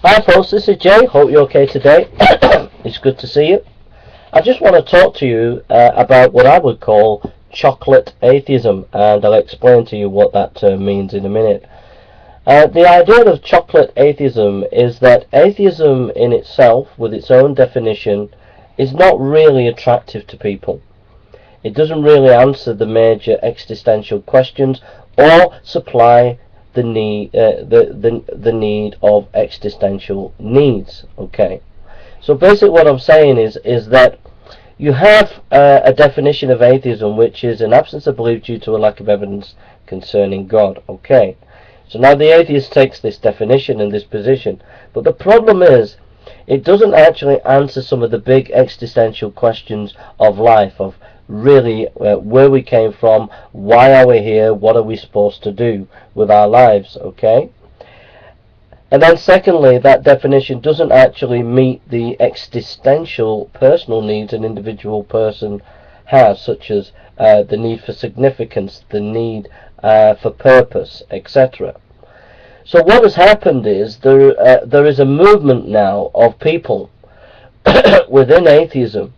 Hi folks, this is Jay. Hope you're okay today. It's good to see you. I just want to talk to you about what I would call chocolate atheism, and I'll explain to you what that term means in a minute. The idea of chocolate atheism is that atheism in itself, with its own definition, is not really attractive to people. It doesn't really answer the major existential questions or supply the need of existential needs. Okay, so basically what I'm saying is that you have a definition of atheism which is an absence of belief due to a lack of evidence concerning God. Okay, so now the atheist takes this definition and this position, but the problem is it doesn't actually answer some of the big existential questions of life, of really where we came from, why are we here, what are we supposed to do with our lives. Okay, and then secondly, that definition doesn't actually meet the existential personal needs an individual person has, such as the need for significance, the need for purpose, etc. So what has happened is there is a movement now of people within atheism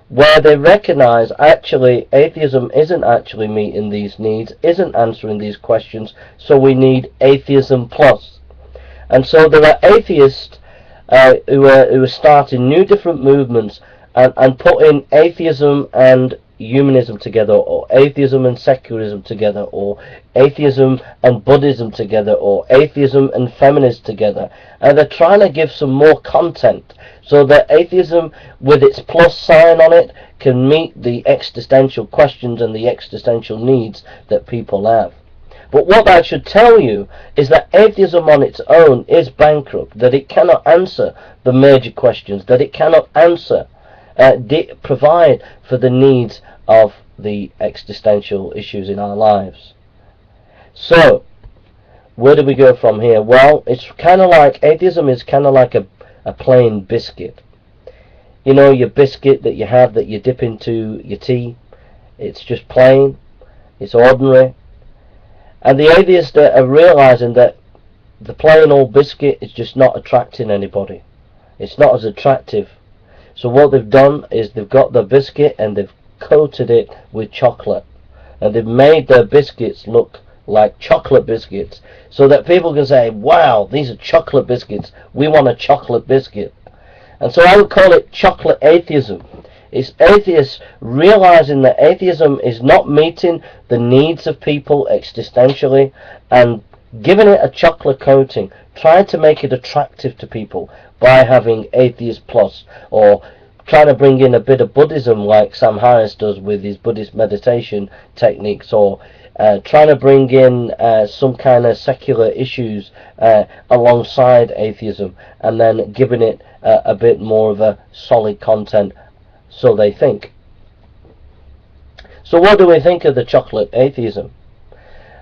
where they recognize actually atheism isn't actually meeting these needs, isn't answering these questions, so we need atheism plus. And so there are atheists who are starting new different movements and putting atheism and humanism together, or atheism and secularism together, or atheism and Buddhism together, or atheism and feminism together, and they're trying to give some more content so that atheism with its plus sign on it can meet the existential questions and the existential needs that people have. But what that should tell you is that atheism on its own is bankrupt, that it cannot answer the major questions, that it cannot answer provide for the needs of the existential issues in our lives. So where do we go from here? Well, it's kind of like atheism is kind of like a plain biscuit. You know, your biscuit that you have that you dip into your tea. It's just plain, it's ordinary, and the atheists are realizing that the plain old biscuit is just not attracting anybody. It's not as attractive. So what they've done is they've got the biscuit and they've coated it with chocolate, and they've made their biscuits look like chocolate biscuits, so that people can say, wow, these are chocolate biscuits, we want a chocolate biscuit. And so I would call it chocolate atheism. It's atheists realizing that atheism is not meeting the needs of people existentially, and giving it a chocolate coating, trying to make it attractive to people by having atheist plus, or trying to bring in a bit of Buddhism like Sam Harris does with his Buddhist meditation techniques, or trying to bring in some kind of secular issues alongside atheism, and then giving it a bit more of a solid content, so they think. So what do we think of the chocolate atheism?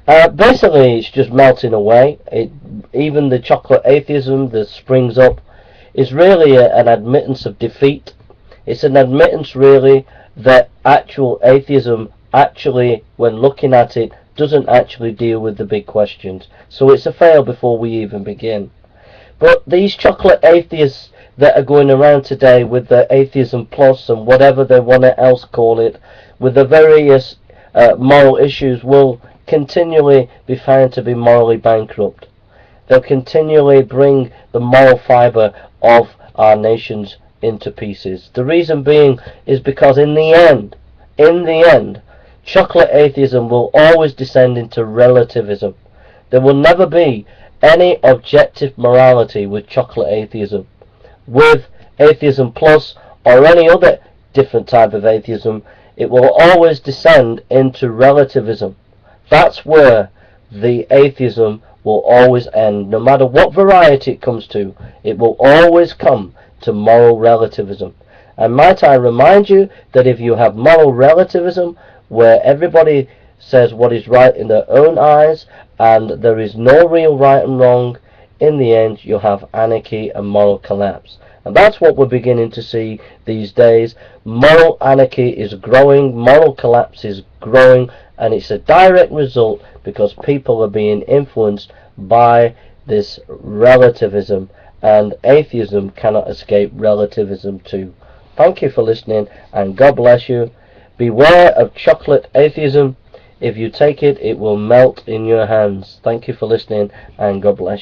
Basically it's just melting away. Even the chocolate atheism that springs up is really an admittance of defeat. It's an admittance really that actual atheism actually, when looking at it, doesn't actually deal with the big questions. So it's a fail before we even begin. But these chocolate atheists that are going around today with the atheism plus and whatever they want to else call it, with the various moral issues, will continually be found to be morally bankrupt. They'll continually bring the moral fibre of our nations into pieces. The reason being is because in the end, chocolate atheism will always descend into relativism. There will never be any objective morality with chocolate atheism. With atheism plus, or any other different type of atheism, it will always descend into relativism. That's where the atheism will always end. No matter what variety it comes to, it will always come to moral relativism. And might I remind you that if you have moral relativism, where everybody says what is right in their own eyes, and there is no real right and wrong, in the end you'll have anarchy and moral collapse. And that's what we're beginning to see these days. Moral anarchy is growing, moral collapse is growing, and it's a direct result because people are being influenced by this relativism and atheism cannot escape relativism too. Thank you for listening, and God bless you. Beware of chocolate atheism. If you take it, it will melt in your hands. Thank you for listening, and God bless you.